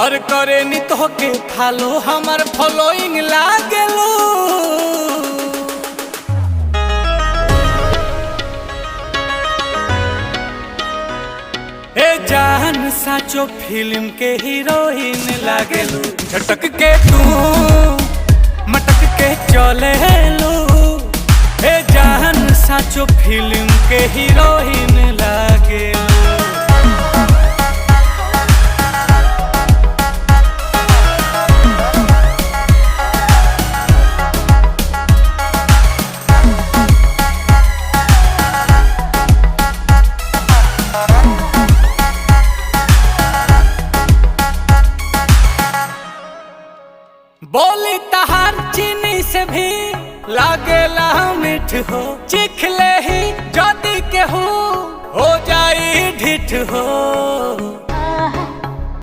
और करे नी तो के फॉलो हमार फॉलोइंग लागेलो। ए जान साचो फिल्म के हीरोइन लागेलू। झटक के तू मटक के चले लो। ए जान साचो फिल्म के हीरोइन लागेलू। बोली तहार चीनी से भी लागेला मीठ हो। चिखले ही जदी के हो जाई ढिठ हो।